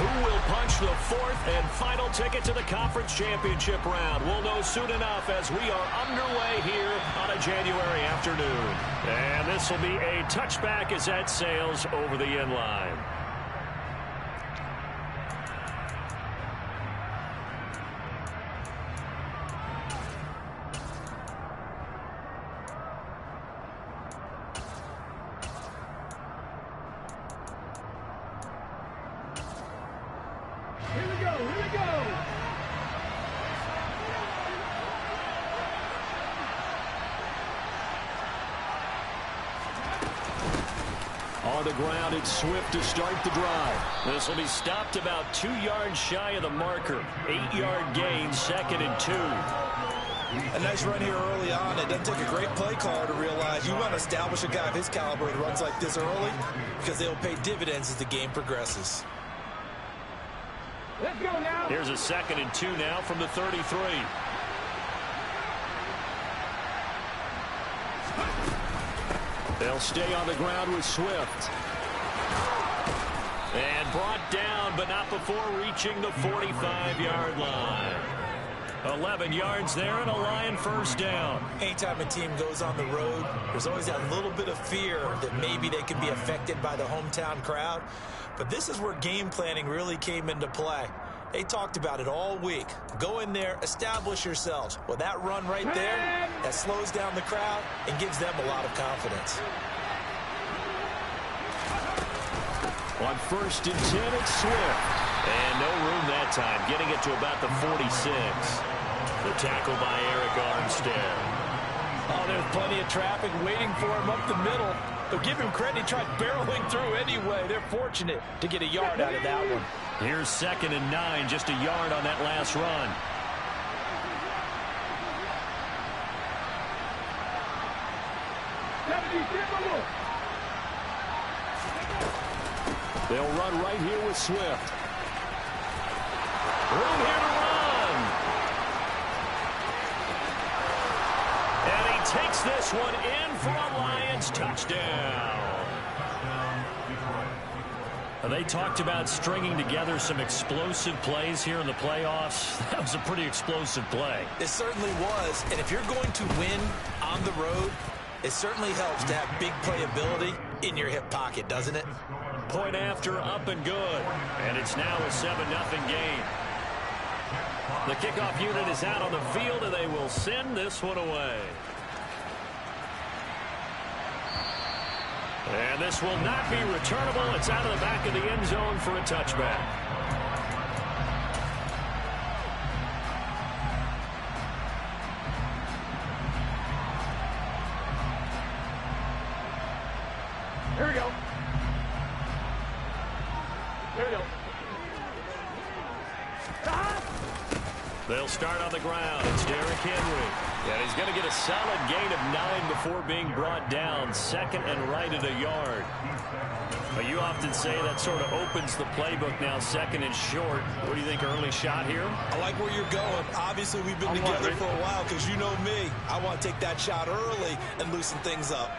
Who will punch the fourth and final ticket to the conference championship round? We'll know soon enough as we are underway here on a January afternoon. And this will be a touchback as that sails over the end line. On the ground, it's Swift to start the drive. This will be stopped about 2 yards shy of the marker. 8-yard gain, 2nd and 2. A nice run here early on. It doesn't take a great play caller to realize you want to establish a guy of his caliber that runs like this early because they'll pay dividends as the game progresses. Let's go now. Here's a 2nd and 2 now from the 33. They'll stay on the ground with Swift. And brought down, but not before reaching the 45-yard line. 11 yards there and a Lion first down. Anytime a team goes on the road, there's always that little bit of fear that maybe they could be affected by the hometown crowd. But this is where game planning really came into play. They talked about it all week. Go in there, establish yourselves. Well, that run right there, that slows down the crowd and gives them a lot of confidence. On 1st and 10, it's Swift. And no room that time, getting it to about the 46. The tackle by Eric Armstead. Oh, there's plenty of traffic waiting for him up the middle. But give him credit, he tried barreling through anyway. They're fortunate to get a yard out of that one. Here's 2nd and 9, just a yard on that last run. They'll run right here with Swift. Room here to run. And he takes this one in for a Lions touchdown. They talked about stringing together some explosive plays here in the playoffs. That was a pretty explosive play. It certainly was. And if you're going to win on the road, it certainly helps to have big playability in your hip pocket, doesn't it? Point after, up and good. And it's now a 7-0 game. The kickoff unit is out on the field, and they will send this one away. And this will not be returnable. It's out of the back of the end zone for a touchback. Here we go. Here we go. They'll start on the ground. It's Derrick Henry. And he's going to get a solid gain of 9 before being brought down. 2nd and right at a yard. But you often say that sort of opens the playbook now, 2nd and short. What do you think, early shot here? I like where you're going. Obviously, we've been together for a while because you know me. I want to take that shot early and loosen things up.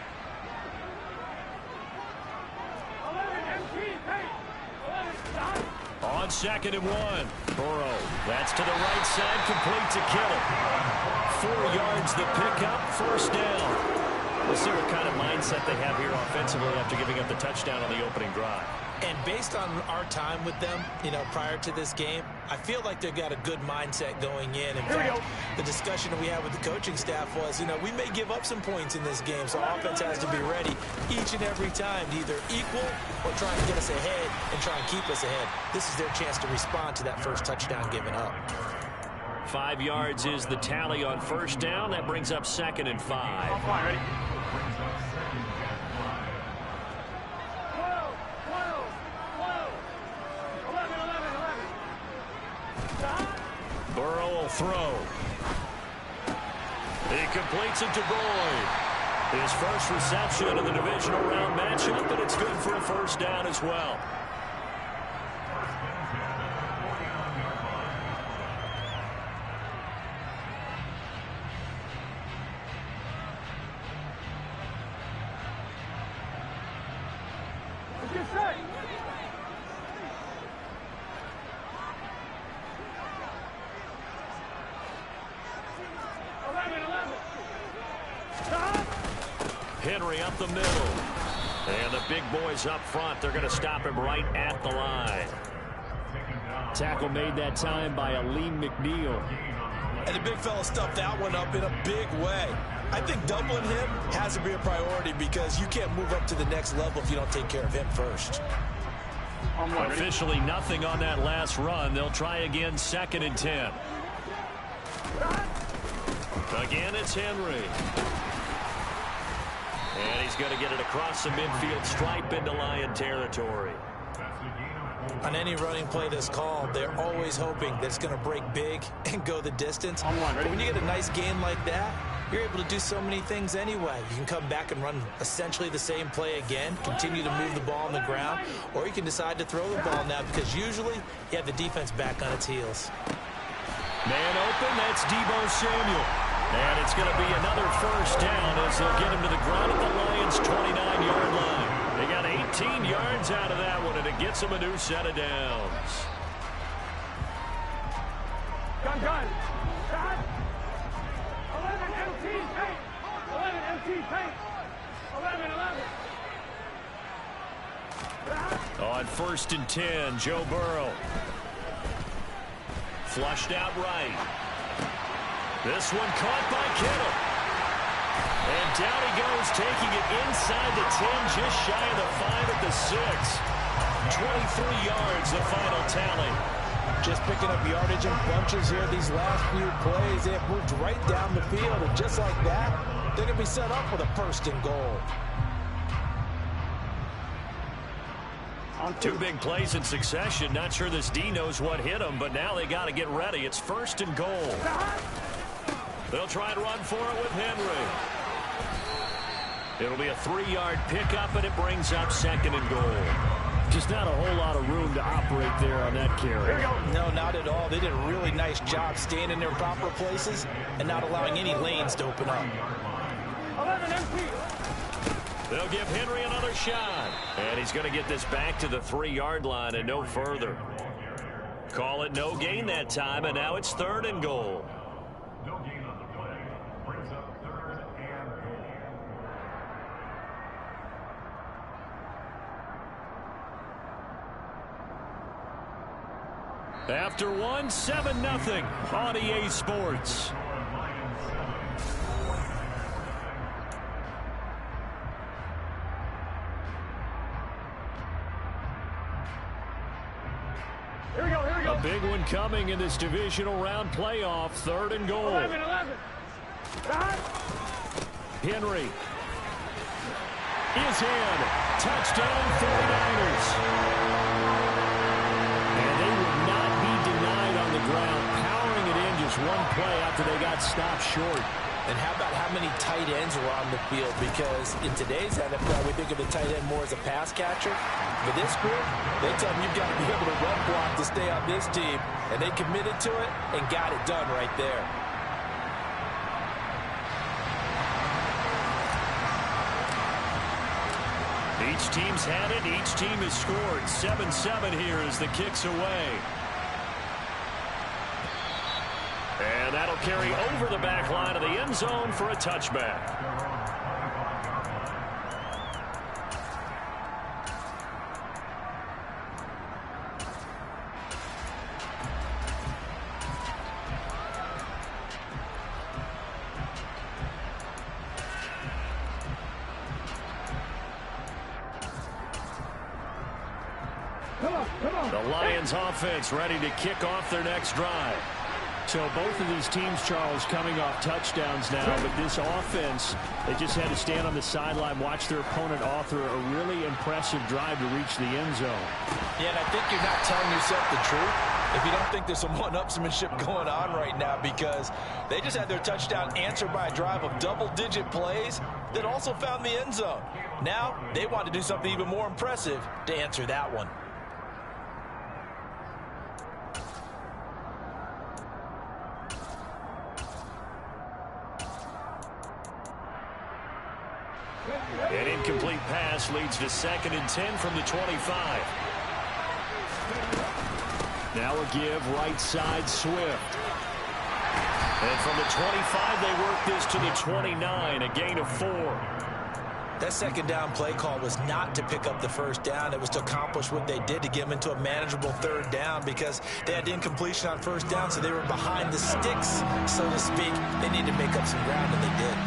On 2nd and 1. Burrow. That's to the right side. Complete to Kittle. 4 yards the pickup. First down. We'll see what kind of mindset they have here offensively after giving up the touchdown on the opening drive. And based on our time with them, you know, prior to this game, I feel like they've got a good mindset going in. In fact, the discussion that we had with the coaching staff was, you know, we may give up some points in this game, so offense has to be ready each and every time to either equal or try and get us ahead and try and keep us ahead. This is their chance to respond to that first touchdown given up. 5 yards is the tally on first down. That brings up 2nd and 5. Ready? Burrow will throw. He completes it to Boyd. His first reception in the divisional round matchup, but it's good for a first down as well. Henry up the middle. And the big boys up front, they're going to stop him right at the line. Tackle made that time by Nfgl. And the big fella stuffed that one up in a big way. I think doubling him has to be a priority because you can't move up to the next level if you don't take care of him first. Officially nothing on that last run. They'll try again, 2nd and 10. Again, it's Henry. And he's going to get it across the midfield stripe into Lion territory. On any running play that's called, they're always hoping that it's going to break big and go the distance. But when you get a nice gain like that, you're able to do so many things anyway. You can come back and run essentially the same play again, continue to move the ball on the ground, or you can decide to throw the ball now because usually you have the defense back on its heels. Man open, that's Deebo Samuel. And it's going to be another first down as they'll get him to the ground at the Lions' 29-yard line. They got 18 yards out of that one, and it gets them a new set of downs. Gun. 11 MT paint. 11 MT paint. 11. On 1st and 10, Joe Burrow. Flushed out right. This one caught by Kittle. And down he goes, taking it inside the 10, just shy of the 5 at the 6. 23 yards, the final tally. Just picking up yardage in bunches here. These last few plays, they have moved right down the field. And just like that, they're going to be set up with a 1st and goal. 2 big plays in succession. Not sure this D knows what hit him, but now they got to get ready. It's 1st and goal. They'll try and run for it with Henry. It'll be a 3-yard pickup, and it brings up 2nd and goal. Just not a whole lot of room to operate there on that carry. No, not at all. They did a really nice job staying in their proper places and not allowing any lanes to open up. 11 MT. They'll give Henry another shot. And he's going to get this back to the 3-yard line and no further. Call it no gain that time, and now it's 3rd and goal. No gain on the play. Brings up 3rd and goal. After one, 7-0 on EA Sports. A big one coming in this divisional round playoff. 3rd and goal. 11. Henry is in. Touchdown 49ers. And they would not be denied on the ground, powering it in just one play after they got stopped short. And how about how many tight ends were on the field? Because in today's NFL, we think of the tight end more as a pass catcher. For this group, they tell them you've got to be able to run block to stay on this team. And they committed to it and got it done right there. Each team's had it. Each team has scored. 7-7 here as the kick's away. And that'll carry over the back line of the end zone for a touchback. The Lions offense ready to kick off their next drive. So both of these teams, Charles, coming off touchdowns now, but this offense, they just had to stand on the sideline, watch their opponent author a really impressive drive to reach the end zone. Yeah, and I think you're not telling yourself the truth if you don't think there's some one-upsmanship going on right now, because they just had their touchdown answered by a drive of double-digit plays that also found the end zone. Now they want to do something even more impressive to answer that one. An incomplete pass leads to 2nd and 10 from the 25. Now a give right side Swift. And from the 25 they work this to the 29, a gain of 4. That second down play call was not to pick up the first down. It was to accomplish what they did, to get them into a manageable third down, because they had incompletion on first down, so they were behind the sticks, so to speak. They needed to make up some ground, and they did.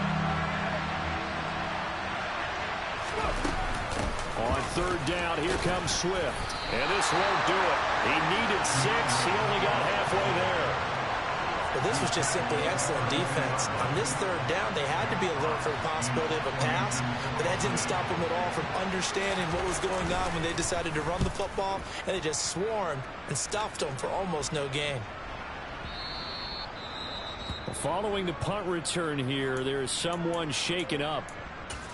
On third down, here comes Swift. And this won't do it. He needed 6. He only got halfway there. But this was just simply excellent defense. On this third down, they had to be alert for the possibility of a pass, but that didn't stop them at all from understanding what was going on when they decided to run the football, and they just swarmed and stuffed them for almost no gain. Following the punt return here, there is someone shaken up.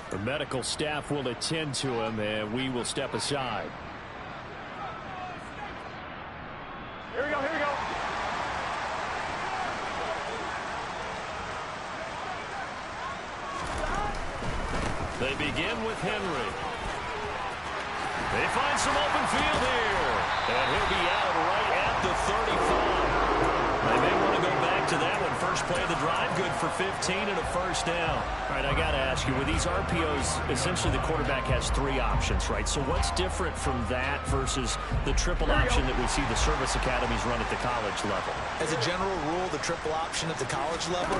The medical staff will attend to him, and we will step aside. Here we go, here we go. They begin with Henry. They find some open field here. And he'll be out right at the 35. They may want to go back to that one. First play of the drive, good for 15 and a first down. All right, I got to ask you, with these RPOs, essentially the quarterback has 3 options, right? So what's different from that versus the triple option that we see the service academies run at the college level? As a general rule, the triple option at the college level,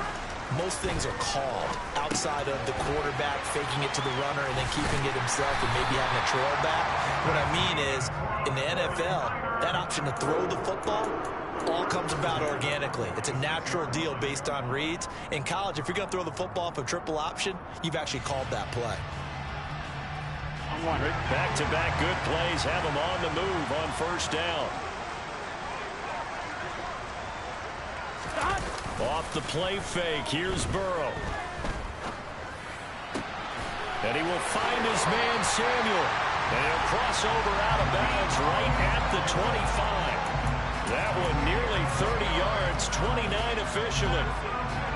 most things are called outside of the quarterback faking it to the runner and then keeping it himself and maybe having a trail back. What I mean is, in the NFL, that option to throw the football all comes about organically. It's a natural deal based on reads. In college, if you're going to throw the football off a triple option, you've actually called that play. Back-to-back good plays have them on the move on first down. Off the play fake, here's Burrow. And he will find his man Samuel. And he'll cross over out of bounds right at the 25. That one nearly 30 yards, 29 officially.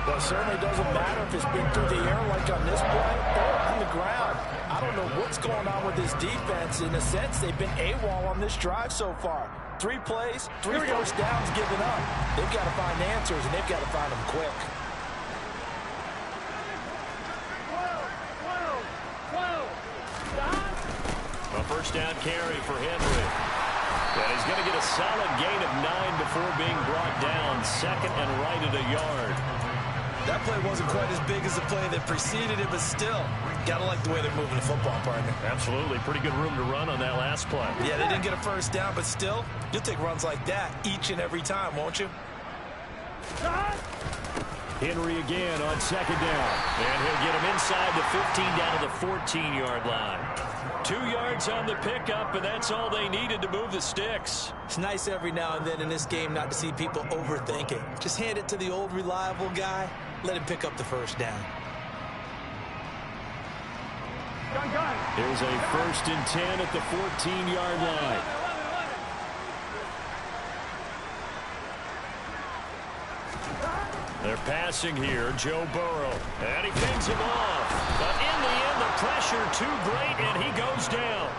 Well, it certainly doesn't matter if it's been through the air like on this play or on the ground. I don't know what's going on with this defense. In a sense, they've been AWOL on this drive so far. 3 plays, 3 first downs given up. They've got to find answers, and they've got to find them quick. 12. A first down carry for Henry. And he's going to get a solid gain of 9 before being brought down. Second and right at a yard. That play wasn't quite as big as the play that preceded it, but still, got to like the way they're moving the football, partner. Absolutely. Pretty good room to run on that last play. Yeah, they didn't get a first down, but still, you'll take runs like that each and every time, won't you? Henry again on second down. And he'll get him inside the 15 down to the 14-yard line. 2 yards on the pickup, and that's all they needed to move the sticks. It's nice every now and then in this game not to see people overthink it. Just hand it to the old reliable guy. Let him pick up the first down. Gun. There's a 1st and 10 at the 14-yard line. They're passing here, Joe Burrow. And he fends him off. But in the end, the pressure too great, and he goes down.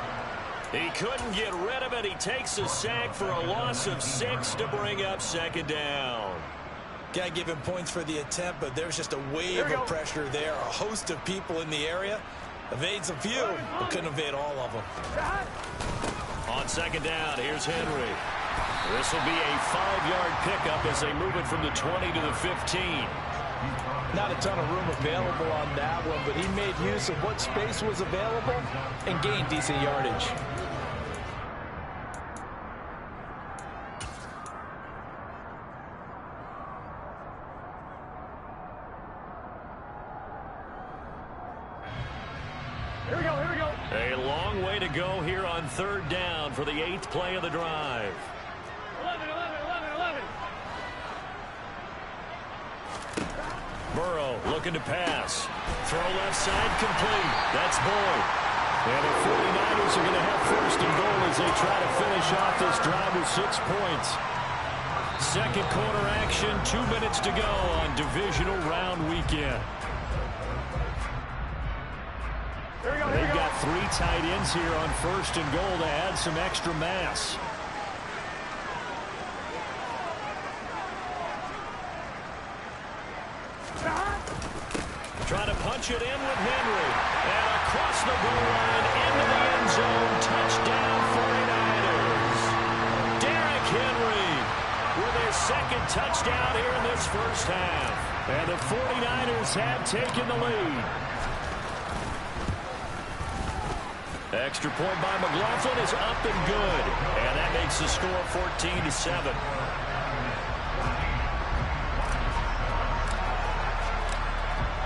He couldn't get rid of it. He takes a sack for a loss of 6 to bring up second down. Got to give him points for the attempt, but there's just a wave of pressure there. A host of people in the area. Evades a few, but couldn't evade all of them. On second down, here's Henry. This will be a 5-yard pickup as they move it from the 20 to the 15. Not a ton of room available on that one, but he made use of what space was available and gained decent yardage. Here we go, here we go. A long way to go here on third down for the 8th play of the drive. 11. Burrow looking to pass. Throw left side complete. That's Boyd. And the 49ers are going to have first and goal as they try to finish off this drive with 6 points. Second quarter action, 2 minutes to go on divisional round weekend. They've got 3 tight ends here on first and goal to add some extra mass. Trying to punch it in with Henry. And a across the goal line into the end zone. Touchdown 49ers. Derrick Henry with his second touchdown here in this first half. And the 49ers have taken the lead. Extra point by McLaughlin is up and good. And that makes the score 14-7.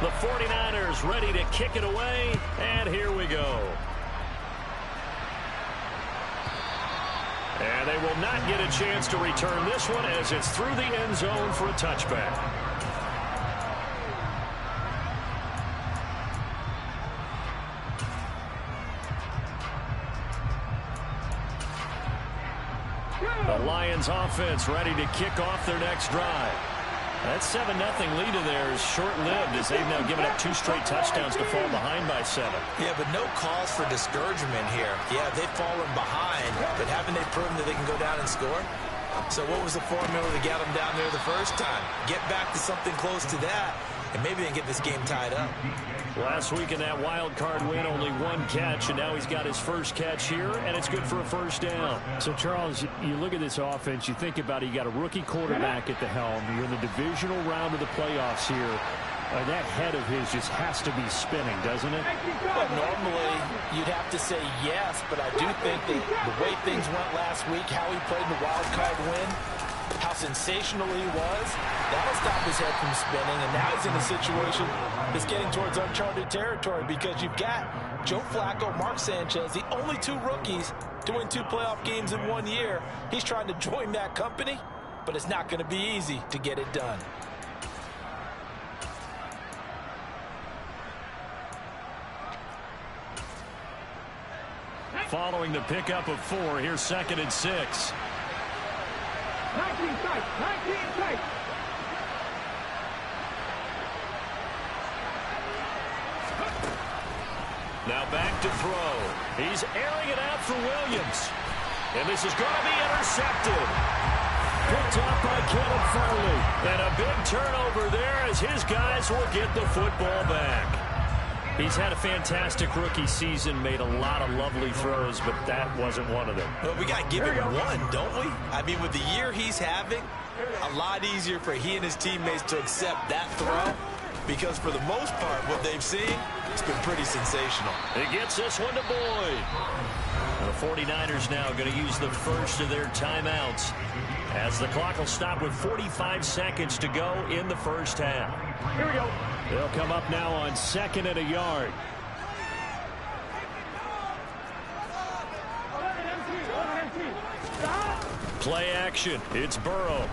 The 49ers ready to kick it away, and here we go. And they will not get a chance to return this one as it's through the end zone for a touchback. The Lions offense ready to kick off their next drive. That 7-0 lead of theirs is short-lived as they've now given up 2 straight touchdowns to fall behind by 7. Yeah, but no cause for discouragement here. Yeah, they've fallen behind, but haven't they proven that they can go down and score? So what was the formula to get them down there the first time? Get back to something close to that, and maybe they can get this game tied up. Last week in that wild card win, only 1 catch, and now he's got his first catch here, and it's good for a first down. So, Charles, you look at this offense, you think about it, you got a rookie quarterback at the helm. You're in the divisional round of the playoffs here. That head of his just has to be spinning, doesn't it? Well, normally, you'd have to say yes, but I do think that the way things went last week, how he played in the wild card win, how sensational he was, that'll stop his head from spinning, and now he's in a situation that's getting towards uncharted territory because you've got Joe Flacco, Mark Sanchez, the only 2 rookies to win 2 playoff games in 1 year. He's trying to join that company, but it's not going to be easy to get it done. Following the pickup of 4, here's 2nd and 6. 19 strikes, 19 strikes. Now back to throw. He's airing it out for Williams. And this is going to be intercepted. Picked up by Kevin Farley. And a big turnover there as his guys will get the football back. He's had a fantastic rookie season, made a lot of lovely throws, but that wasn't one of them. Well, we got to give him one, don't we? I mean, with the year he's having, a lot easier for he and his teammates to accept that throw because for the most part, what they've seen, it's been pretty sensational. It gets this one to Boyd. The 49ers now going to use the first of their timeouts as the clock will stop with 45 seconds to go in the first half. Here we go. They'll come up now on 2nd and a yard. 11 MT. Stop. Play action. It's Burrow.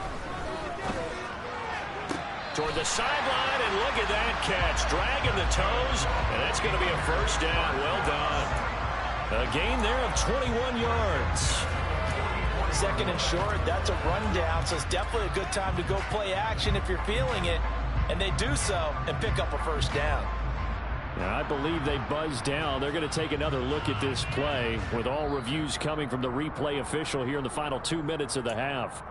Toward the sideline, and look at that catch. Dragging the toes, and that's going to be a first down. Well done. A gain there of 21 yards. 2nd and short, that's a rundown, so it's definitely a good time to go play action if you're feeling it. And they do so and pick up a first down. Now, I believe they buzzed down. They're going to take another look at this play with all reviews coming from the replay official here in the final 2 minutes of the half.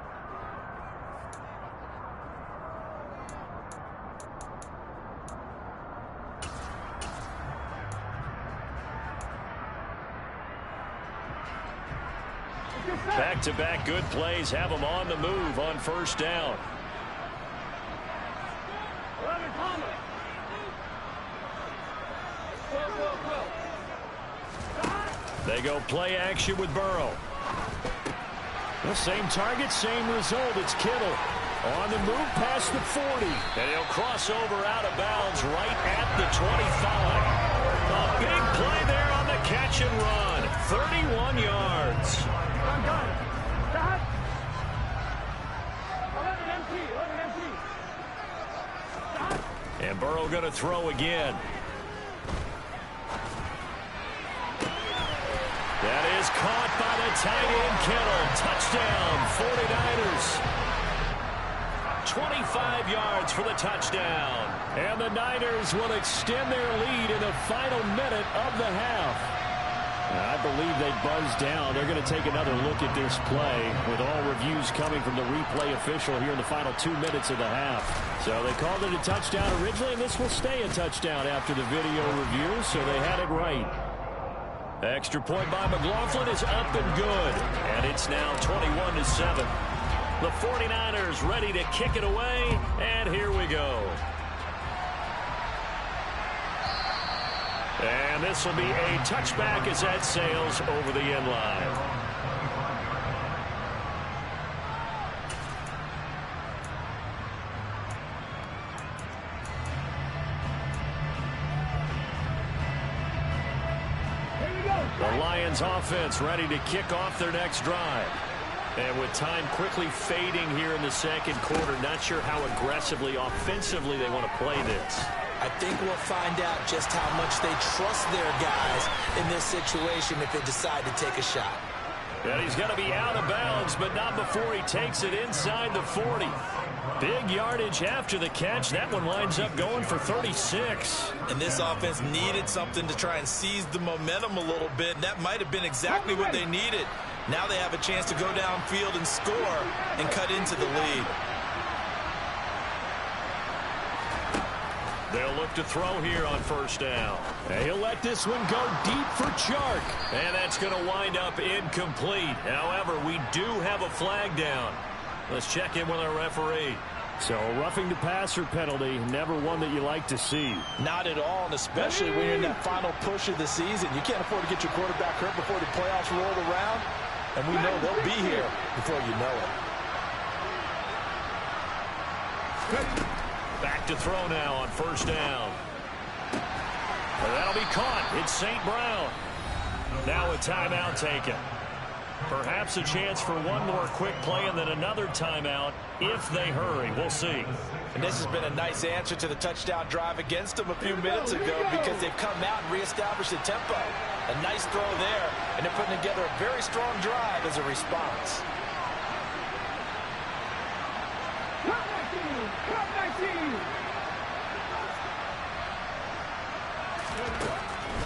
Back-to-back good plays have them on the move on first down. 11 Thomas. Go. They go play action with Burrow. The same target, same result. It's Kittle on the move past the 40. And he'll cross over out of bounds right at the 25. A big play there on the catch and run. 31 yards. I'm done. Stop. 11 MT. Stop. And Burrow going to throw again. That is caught by the tight end Kittle. Touchdown, 49ers. 25 yards for the touchdown. And the Niners will extend their lead in the final minute of the half. I believe they buzzed down. They're going to take another look at this play with all reviews coming from the replay official here in the final 2 minutes of the half. So they called it a touchdown originally, and this will stay a touchdown after the video review, so they had it right. Extra point by McLaughlin is up and good, and it's now 21-7. The 49ers ready to kick it away, and here we go. And this will be a touchback as that sails over the end line. The Lions offense ready to kick off their next drive. And with time quickly fading here in the second quarter, not sure how aggressively, offensively they want to play this. I think we'll find out just how much they trust their guys in this situation if they decide to take a shot. And he's going to be out of bounds, but not before he takes it inside the 40. Big yardage after the catch. That one winds up going for 36. And this offense needed something to try and seize the momentum a little bit, and that might have been exactly what they needed. Now they have a chance to go downfield and score and cut into the lead. They'll look to throw here on first down. And he'll let this one go deep for Chark. And that's going to wind up incomplete. However, we do have a flag down. Let's check in with our referee. So a roughing the passer penalty, never one that you like to see. Not at all, and especially when you're in that final push of the season. You can't afford to get your quarterback hurt before the playoffs roll around. And we know they'll be here before you know it. Back to throw now on first down. And that'll be caught. It's St. Brown. Now a timeout taken. Perhaps a chance for one more quick play and then another timeout if they hurry. We'll see. And this has been a nice answer to the touchdown drive against them a few minutes ago because they've come out and reestablished the tempo. A nice throw there, and they're putting together a very strong drive as a response.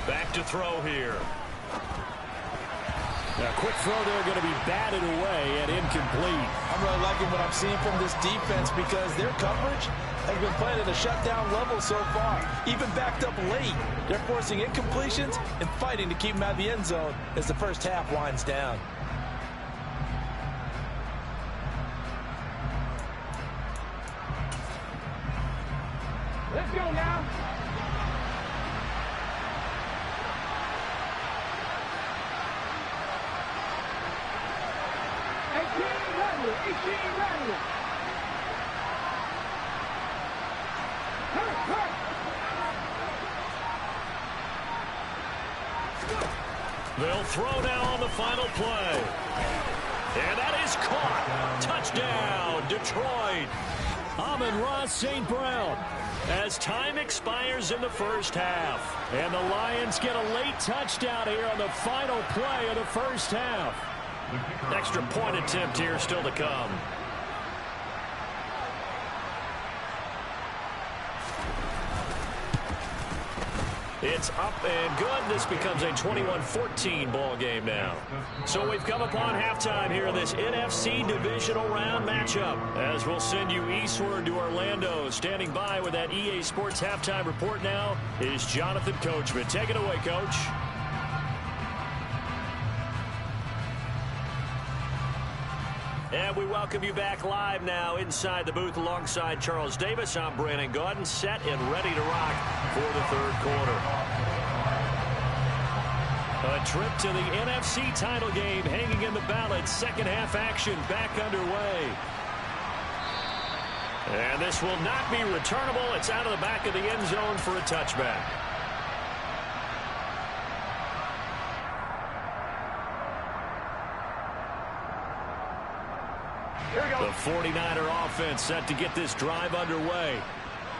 Back to throw here. A quick throw there going to be batted away and incomplete. I'm really liking what I'm seeing from this defense because their coverage has been playing at a shutdown level so far. Even backed up late, they're forcing incompletions and fighting to keep them out of the end zone as the first half winds down. Let's go now. They'll throw now on the final play. And that is caught. Touchdown, Detroit. Amon-Ra St. Brown. As time expires in the first half. And the Lions get a late touchdown here on the final play of the first half. Extra point attempt here still to come. It's up and good. This becomes a 21-14 ball game now. So we've come upon halftime here in this NFC divisional round matchup. As we'll send you eastward to Orlando. Standing by with that EA Sports halftime report now is Jonathan Coachman. Take it away, Coach. And we welcome you back live now inside the booth alongside Charles Davis. I'm Brandon Gaudin, set and ready to rock for the third quarter. A trip to the NFC title game hanging in the balance. Second half action back underway. And this will not be returnable. It's out of the back of the end zone for a touchback. The 49er offense set to get this drive underway.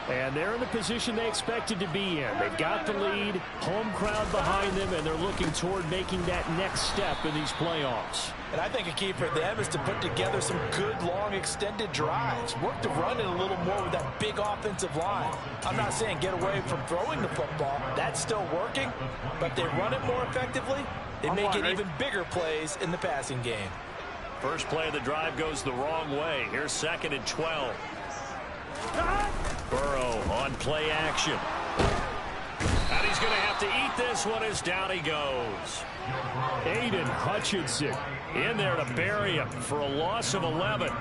And they're in the position they expected to be in. They've got the lead, home crowd behind them, and they're looking toward making that next step in these playoffs. And I think a key for them is to put together some good, long, extended drives. Work the run in a little more with that big offensive line. I'm not saying get away from throwing the football. That's still working. But if they run it more effectively, they may get even bigger plays in the passing game. First play of the drive goes the wrong way. Here's 2nd and 12. Burrow on play action. And he's going to have to eat this one as down he goes. Aiden Hutchinson in there to bury him for a loss of 11.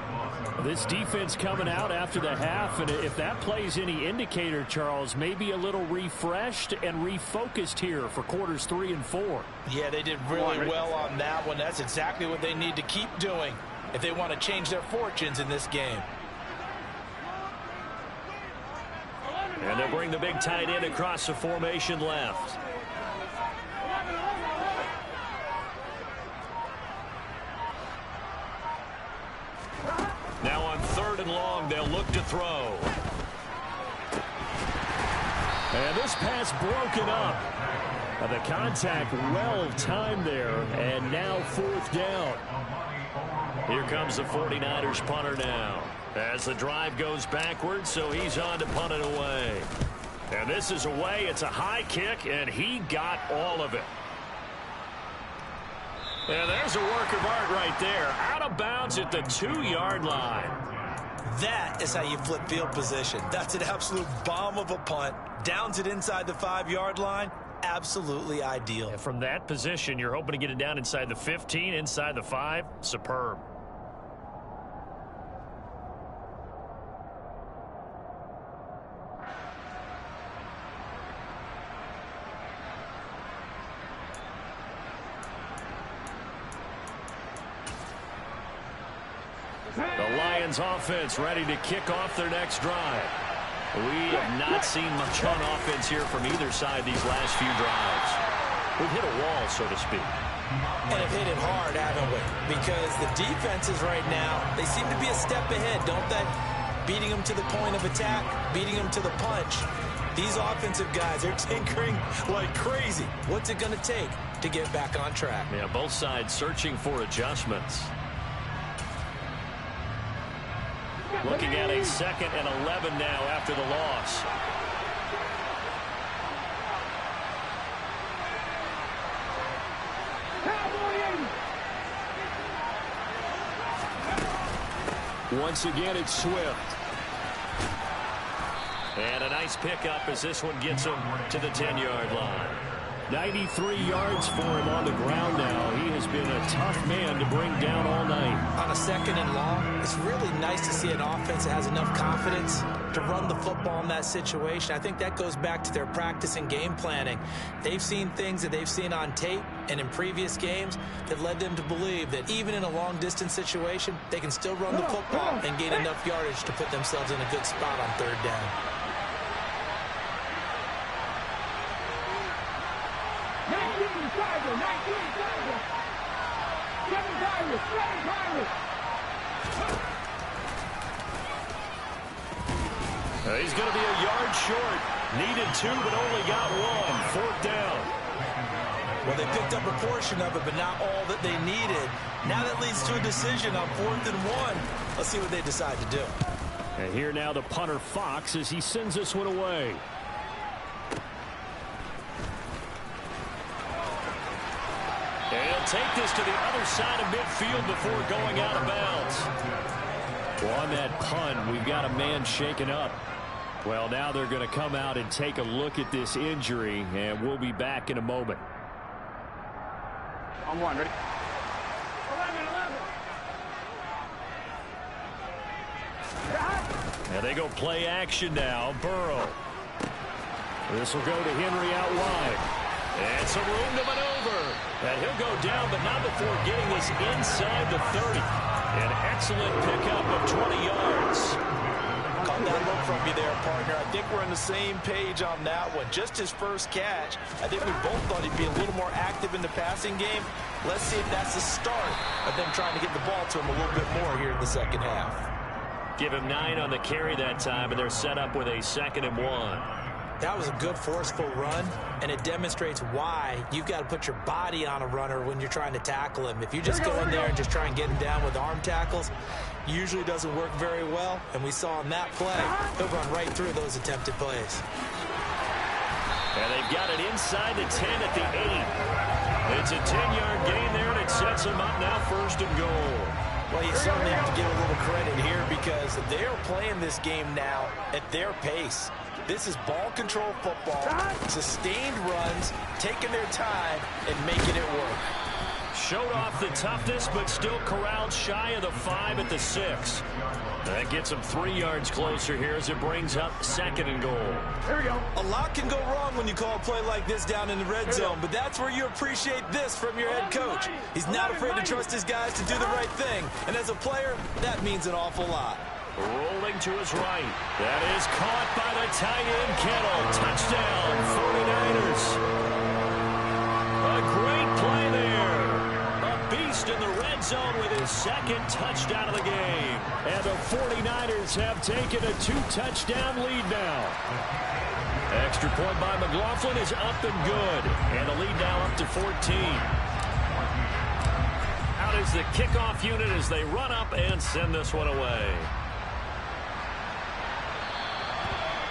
This defense coming out after the half, and if that plays any indicator, Charles, maybe a little refreshed and refocused here for quarters 3 and 4. Yeah, they did really well on that one. That's exactly what they need to keep doing if they want to change their fortunes in this game. And they'll bring the big tight end across the formation left. Now on 3rd and long, they'll look to throw. And this pass broken up. The contact well timed there, and now 4th down. Here comes the 49ers punter now. As the drive goes backwards, so he's on to punt it away. And this is away. It's a high kick, and he got all of it. And there's a work of art right there. Out of bounds at the 2-yard line. That is how you flip field position. That's an absolute bomb of a punt. Downs it inside the 5-yard line. Absolutely ideal. And from that position, you're hoping to get it down inside the 15, inside the 5. Superb. The Lions offense ready to kick off their next drive. We have not seen much on offense here from either side these last few drives. We've hit a wall, so to speak. And have hit it hard, haven't we? Because the defenses right now, they seem to be a step ahead, don't they? Beating them to the point of attack, beating them to the punch. These offensive guys are tinkering like crazy. What's it going to take to get back on track? Yeah, both sides searching for adjustments. Looking at a 2nd and 11 now after the loss. Once again, it's Swift. And a nice pickup as this one gets him to the 10-yard line. 93 yards for him on the ground now. He has been a tough man to bring down all night. On a 2nd and long, it's really nice to see an offense that has enough confidence to run the football in that situation. I think that goes back to their practice and game planning. They've seen things that they've seen on tape and in previous games that led them to believe that even in a long-distance situation, they can still run the football and gain enough yardage to put themselves in a good spot on 3rd down. 19 Tigers. 7 Tigers. He's going to be a yard short. Needed 2, but only got 1. 4th down. Well, they picked up a portion of it, but not all that they needed. Now that leads to a decision on 4th and 1. Let's see what they decide to do. And here now the punter Fox as he sends this one away. And he'll take this to the other side of midfield before going out of bounds. Well, on that punt, we've got a man shaken up. Well, now they're going to come out and take a look at this injury, and we'll be back in a moment. On 1, ready? 11. And they go play action now. Burrow. This will go to Henry out wide. And some room to maneuver. And he'll go down, but not before getting this inside the 30. An excellent pickup of 20 yards. Caught that look from you there, partner. I think we're on the same page on that one. Just his first catch. I think we both thought he'd be a little more active in the passing game. Let's see if that's the start of them trying to get the ball to him a little bit more here in the 2nd half. Give him 9 on the carry that time, and they're set up with a 2nd and 1. That was a good forceful run, and it demonstrates why you've got to put your body on a runner when you're trying to tackle him. If you just go in there and just try and get him down with arm tackles, usually doesn't work very well, and we saw in that play, he'll run right through those attempted plays. And they've got it inside the 10 at the 8. It's a 10-yard gain there, and it sets them up now 1st and goal. Well, you certainly have to give a little credit here because they're playing this game now at their pace. This is ball control football, sustained runs, taking their time, and making it work. Showed off the toughness, but still corralled shy of the 5 at the 6. That gets them 3 yards closer here as it brings up 2nd and goal. Here we go. A lot can go wrong when you call a play like this down in the red zone, but that's where you appreciate this from your head coach. He's not afraid to trust his guys to do the right thing, and as a player, that means an awful lot. Rolling to his right. That is caught by the tight end, Kittle. Touchdown, 49ers. A great play there. A beast in the red zone with his 2nd touchdown of the game. And the 49ers have taken a 2-touchdown lead now. Extra point by McLaughlin is up and good. And the lead now up to 14. Out is the kickoff unit as they run up and send this one away.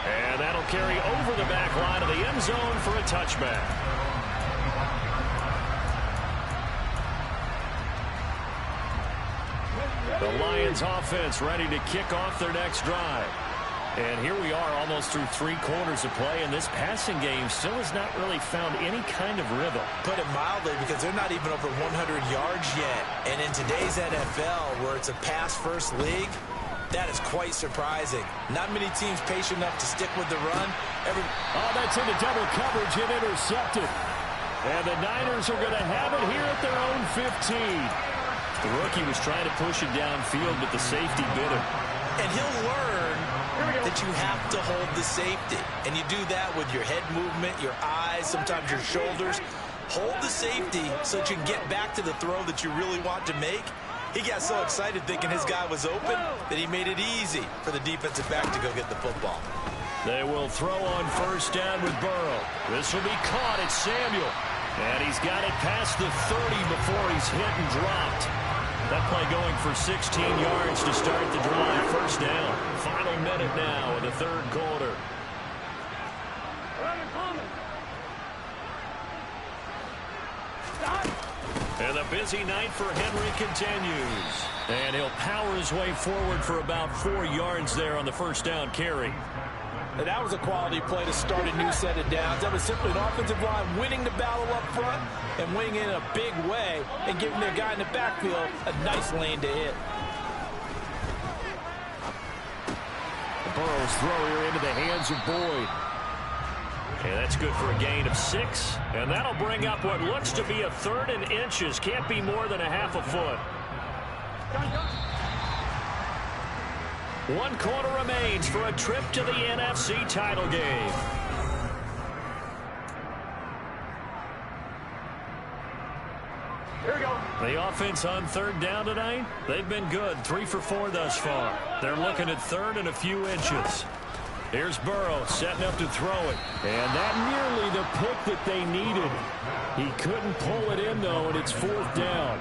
And that'll carry over the back line of the end zone for a touchback. The Lions offense ready to kick off their next drive. And here we are almost through 3 quarters of play, and this passing game still has not really found any kind of rhythm. Put it mildly, because they're not even over 100 yards yet. And in today's NFL, where it's a pass-first league, that is quite surprising. Not many teams patient enough to stick with the run. Oh, that's into double coverage and intercepted. And the Niners are going to have it here at their own 15. The rookie was trying to push it downfield, but the safety bit him. And he'll learn that you have to hold the safety. And you do that with your head movement, your eyes, sometimes your shoulders. Hold the safety so that you can get back to the throw that you really want to make. He got so excited thinking his guy was open that he made it easy for the defensive back to go get the football. They will throw on 1st down with Burrow. This will be caught at Samuel. And he's got it past the 30 before he's hit and dropped. That play going for 16 yards to start the drive. 1st down. Final minute now of the 3rd quarter. And the busy night for Henry continues. And he'll power his way forward for about 4 yards there on the 1st down carry. And that was a quality play to start a new set of downs. That was simply an offensive line winning the battle up front and winning in a big way and giving their guy in the backfield a nice lane to hit. Burrow's throw here into the hands of Boyd. And that's good for a gain of 6. And that'll bring up what looks to be a 3rd and inches. Can't be more than a half a foot. 1 quarter remains for a trip to the NFC title game. Here we go. The offense on 3rd down tonight, they've been good. 3 for 4 thus far. They're looking at 3rd and a few inches. Here's Burrow setting up to throw it. And that nearly the pick that they needed. He couldn't pull it in, though, and it's 4th down.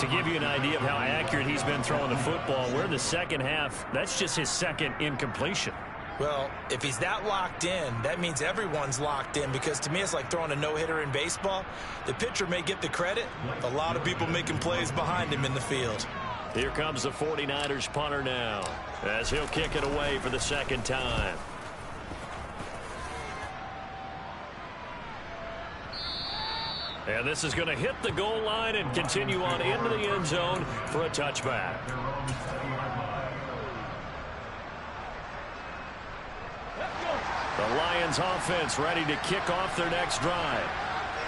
To give you an idea of how accurate he's been throwing the football, we're in the 2nd half. That's just his 2nd incompletion. Well, if he's that locked in, that means everyone's locked in, because to me it's like throwing a no-hitter in baseball. The pitcher may get the credit. A lot of people making plays behind him in the field. Here comes the 49ers punter now, as he'll kick it away for the 2nd time. And this is going to hit the goal line and continue on into the end zone for a touchback. The Lions offense ready to kick off their next drive.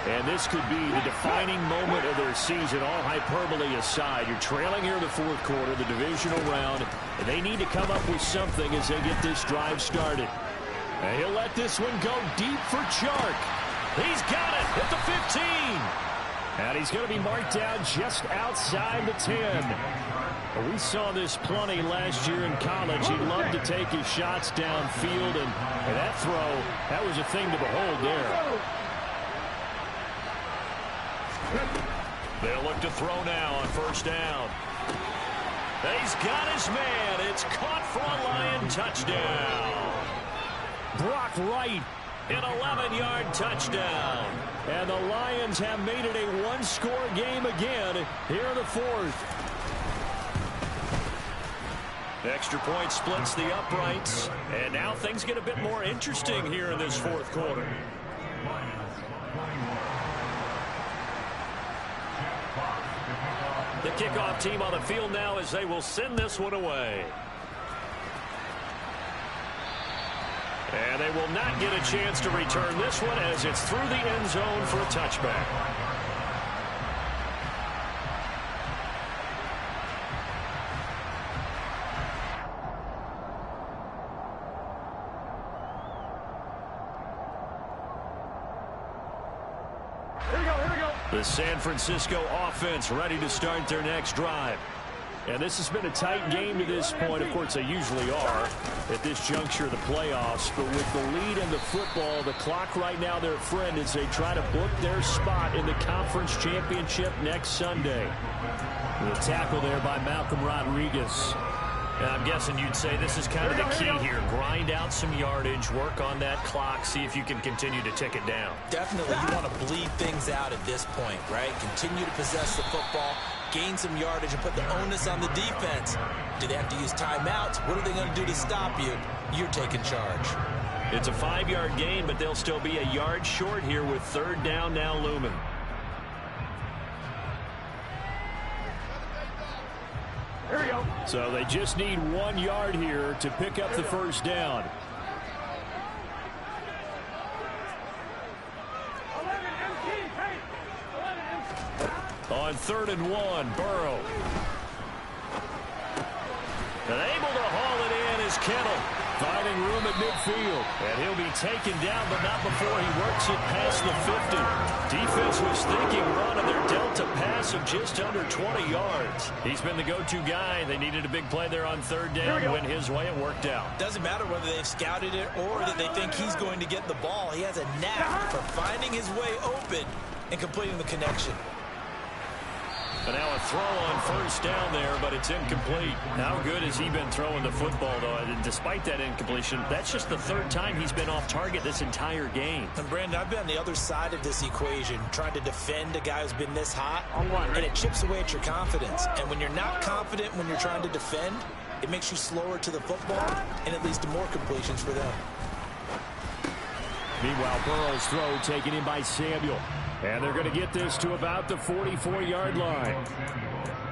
And this could be the defining moment of their season, all hyperbole aside. You're trailing here in the 4th quarter, the divisional round, and they need to come up with something as they get this drive started. And he'll let this one go deep for Chark. He's got it at the 15. And And he's going to be marked down just outside the 10. We saw this plenty last year in college. He loved to take his shots downfield, and that throw, that was a thing to behold there. They'll look to throw now on first down. He's got his man. It's caught for a Lion touchdown. Brock Wright. An 11-yard touchdown. And the Lions have made it a one-score game again here in the fourth. Extra point splits the uprights. And now things get a bit more interesting here in this fourth quarter. The kickoff team on the field now as they will send this one away. And they will not get a chance to return this one as it's through the end zone for a touchback. The San Francisco offense ready to start their next drive. And this has been a tight game to this point. Of course, they usually are at this juncture of the playoffs. But with the lead in the football, the clock right now their friend as they try to book their spot in the conference championship next Sunday. The tackle there by Malcolm Rodriguez. And I'm guessing you'd say this is kind of the key here. Grind out some yardage, work on that clock, see if you can continue to tick it down. Definitely you want to bleed things out at this point, right? Continue to possess the football, gain some yardage, and put the onus on the defense. Do they have to use timeouts? What are they going to do to stop you? You're taking charge. It's a 5-yard gain, but they'll still be a yard short here with third down now looming. Here we go. So they just need 1 yard here to pick up the first down. 11 MT, hey. 11 MT. On 3rd and 1, Burrow. And able to haul it in is Kittle. Finding room at midfield. And he'll be taken down, but not before he works it past the 50. Defense was thinking run, and they're dealt a pass of just under 20 yards. He's been the go-to guy. They needed a big play there on 3rd down. Went his way. It worked out. Doesn't matter whether they've scouted it or that they think he's going to get the ball. He has a knack for finding his way open and completing the connection. But now a throw on first down there, but it's incomplete. How good has he been throwing the football, though? And despite that incompletion, that's just the 3rd time he's been off target this entire game. And Brandon, I've been on the other side of this equation, trying to defend a guy who's been this hot, and it chips away at your confidence. And when you're not confident when you're trying to defend, it makes you slower to the football, and it leads to more completions for them. Meanwhile, Burrow's throw taken in by Samuel. And they're going to get this to about the 44-yard line.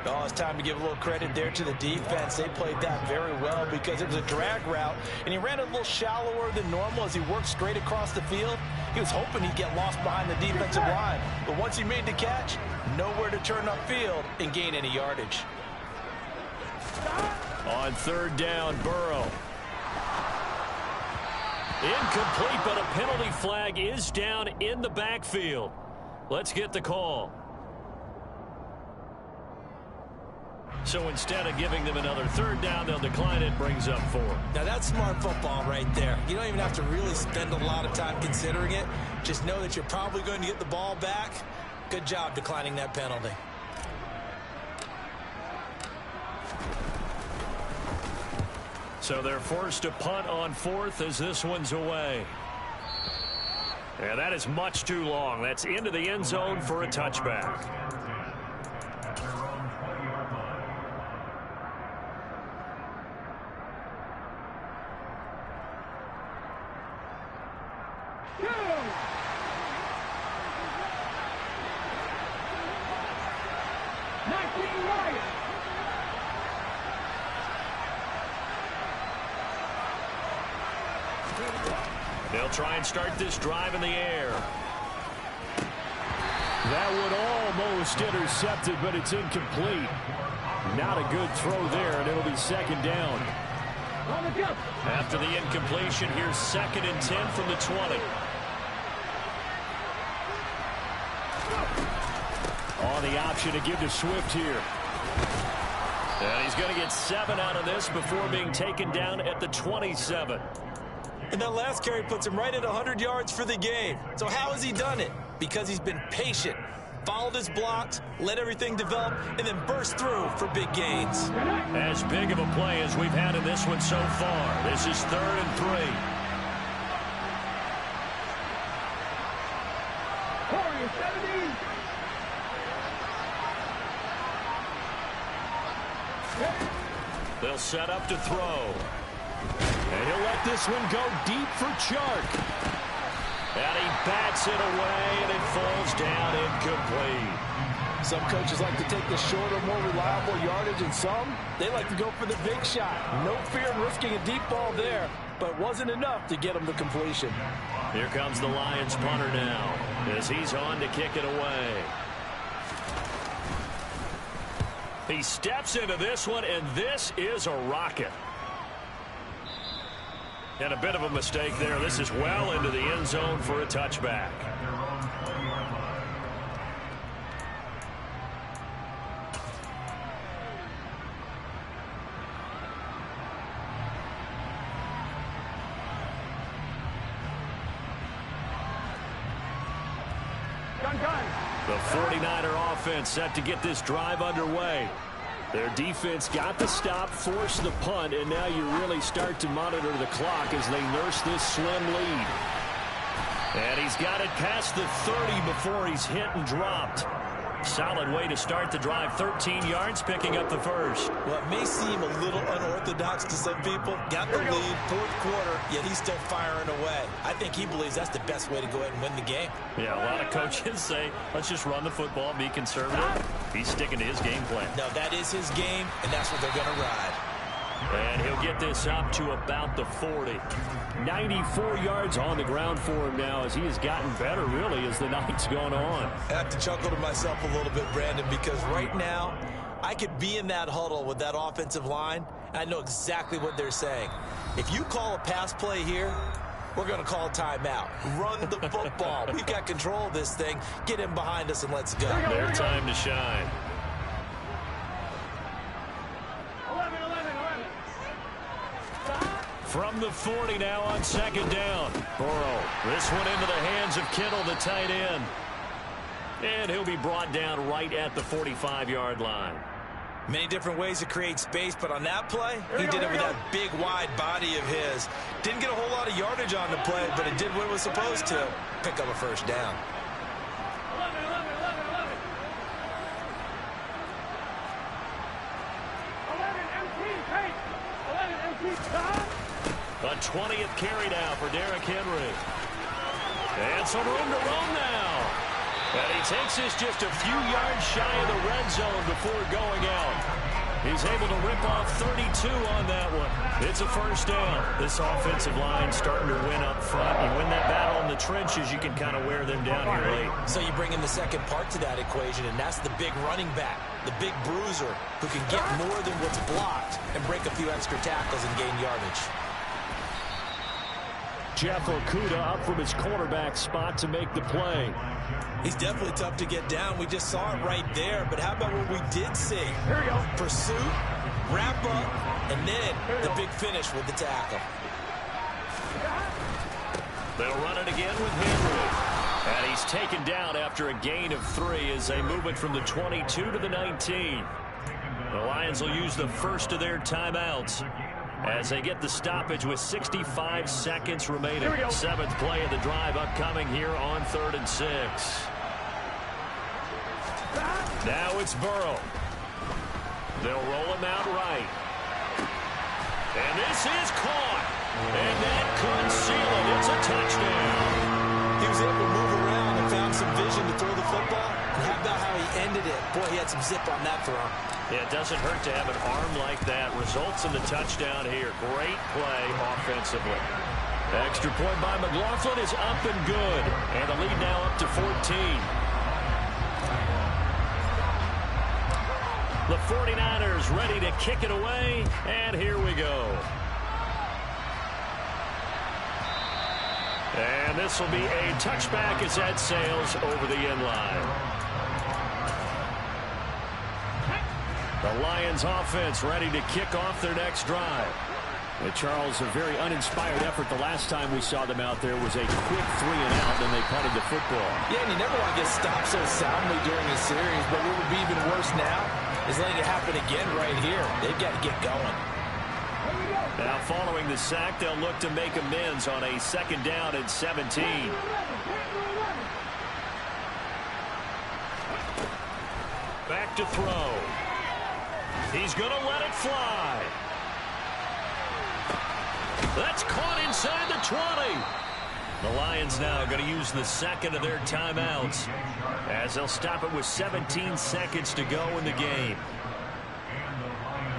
Oh, it's time to give a little credit there to the defense. They played that very well because it was a drag route, and he ran a little shallower than normal as he worked straight across the field. He was hoping he'd get lost behind the defensive line. But once he made the catch, nowhere to turn upfield and gain any yardage. On 3rd down, Burrow. Incomplete, but a penalty flag is down in the backfield. Let's get the call. So instead of giving them another 3rd down, they'll decline it. Brings up 4. Now that's smart football right there. You don't even have to really spend a lot of time considering it. Just know that you're probably going to get the ball back. Good job declining that penalty. So they're forced to punt on 4th as this one's away. And that is much too long. That's into the end zone for a touchback. They'll try and start this drive in the air. That would almost intercepted, but it's incomplete. Not a good throw there, and it'll be 2nd down. After the incompletion, here's 2nd and 10 from the 20. the option to give to Swift here. And he's going to get 7 out of this before being taken down at the 27. And that last carry puts him right at 100 yards for the game. So how has he done it? Because he's been patient, followed his blocks, let everything develop, and then burst through for big gains. As big of a play as we've had in this one so far. This is 3rd and 3. Corey, 17. They'll set up to throw. And he'll let this one go deep for Chark. And he bats it away, and it falls down incomplete. Some coaches like to take the shorter, more reliable yardage, and some, they like to go for the big shot. No fear in risking a deep ball there, but it wasn't enough to get him to completion. Here comes the Lions punter now, as he's on to kick it away. He steps into this one, and this is a rocket. And a bit of a mistake there. This is well into the end zone for a touchback. The 49er offense set to get this drive underway. Their defense got the stop, forced the punt, and now you really start to monitor the clock as they nurse this slim lead. And he's got it past the 30 before he's hit and dropped. Solid way to start the drive. 13 yards, picking up the first. Well, it may seem a little unorthodox to some people. Got the lead, 4th quarter, yet he's still firing away. I think he believes that's the best way to go ahead and win the game. Yeah, a lot of coaches say, let's just run the football and be conservative. He's sticking to his game plan. No, that is his game, and that's what they're going to ride. And he'll get this up to about the 40. 94 yards on the ground for him now as he has gotten better, really, as the night's gone on. I have to chuckle to myself a little bit, Brandon, because right now I could be in that huddle with that offensive line, and I know exactly what they're saying. If you call a pass play here, we're going to call timeout. Run the football. We've got control of this thing. Get him behind us and let's go. Their time to shine. 11. From the 40 now on 2nd down. Burrow. This one into the hands of Kittle, the tight end. And he'll be brought down right at the 45-yard line. Many different ways to create space, but on that play, he did it with that big, wide body of his. Didn't get a whole lot of yardage on the play, but it did what it was supposed to. Pick up a first down. 20th carry now for Derrick Henry. And some room to roam now. And he takes this just a few yards shy of the red zone before going out. He's able to rip off 32 on that one. It's a first down. This offensive line starting to win up front. You win that battle in the trenches, you can kind of wear them down here late. So you bring in the second part to that equation, and that's the big running back, the big bruiser, who can get more than what's blocked and break a few extra tackles and gain yardage. Jeff Okudah up from his cornerback spot to make the play. He's definitely tough to get down. We just saw it right there. But how about what we did see? Here we go. Pursuit, wrap up, and then the big finish with the tackle. They'll run it again with Henry. And he's taken down after a gain of 3 as they move it from the 22 to the 19. The Lions will use the first of their timeouts as they get the stoppage with 65 seconds remaining. 7th play of the drive upcoming here on 3rd and 6. Now it's Burrow. They'll roll him out right. And this is caught. And that could seal it. It's a touchdown. He was able to move around and found some vision to throw the football. And how about how he ended it? Boy, he had some zip on that throw. Yeah, it doesn't hurt to have an arm like that. Results in the touchdown here. Great play offensively. Extra point by McLaughlin is up and good. And the lead now up to 14. The 49ers ready to kick it away. And here we go. And this will be a touchback as that sails over the end line. The Lions offense ready to kick off their next drive. Charles, a very uninspired effort. The last time we saw them out there was a quick 3-and-out, and they punted the football. Yeah, and you never want to get stopped so soundly during a series, but what would be even worse now is letting it happen again right here. They've got to get going. Now, following the sack, they'll look to make amends on a 2nd down and 17. Back to throw. He's going to let it fly. That's caught inside the 20. The Lions now going to use the 2nd of their timeouts as they'll stop it with 17 seconds to go in the game.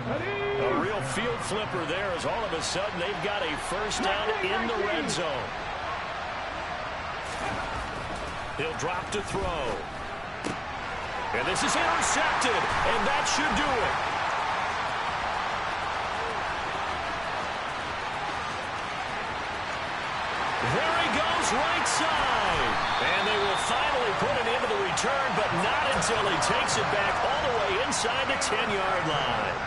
A real field flipper there as all of a sudden they've got a 1st down in the red zone. He'll drop to throw. And this is intercepted, and that should do it. There he goes, right side. And they will finally put it into the return, but not until he takes it back all the way inside the 10-yard line.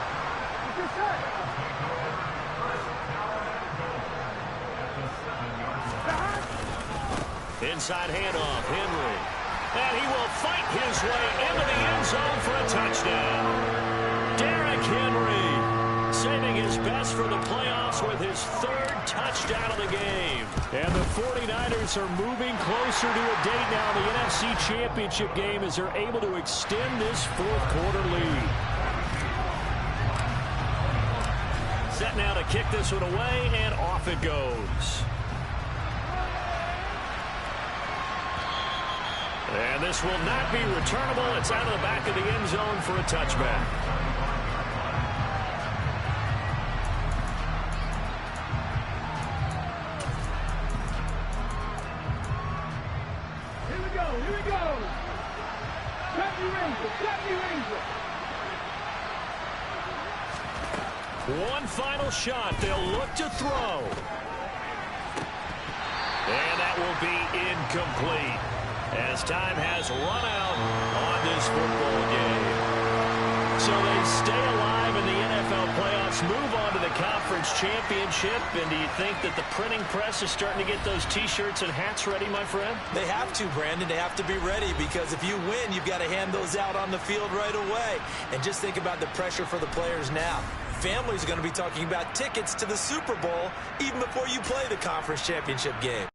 Inside handoff, Henry. And he will fight his way into the end zone for a touchdown. Derrick Henry saving his best for the playoffs with his 3rd touchdown of the game. And the 49ers are moving closer to a date now in the NFC Championship game as they're able to extend this 4th quarter lead. Set now to kick this one away, and off it goes. And this will not be returnable. It's out of the back of the end zone for a touchback. Here we go, here we go. Cut me, Ranger. One final shot. They'll look to throw. And that will be incomplete as time has run out on this football game. So they stay alive in the NFL playoffs, move on to the conference championship. And do you think that the printing press is starting to get those T-shirts and hats ready, my friend? They have to, Brandon. They have to be ready because if you win, you've got to hand those out on the field right away. And just think about the pressure for the players now. Families are going to be talking about tickets to the Super Bowl even before you play the conference championship game.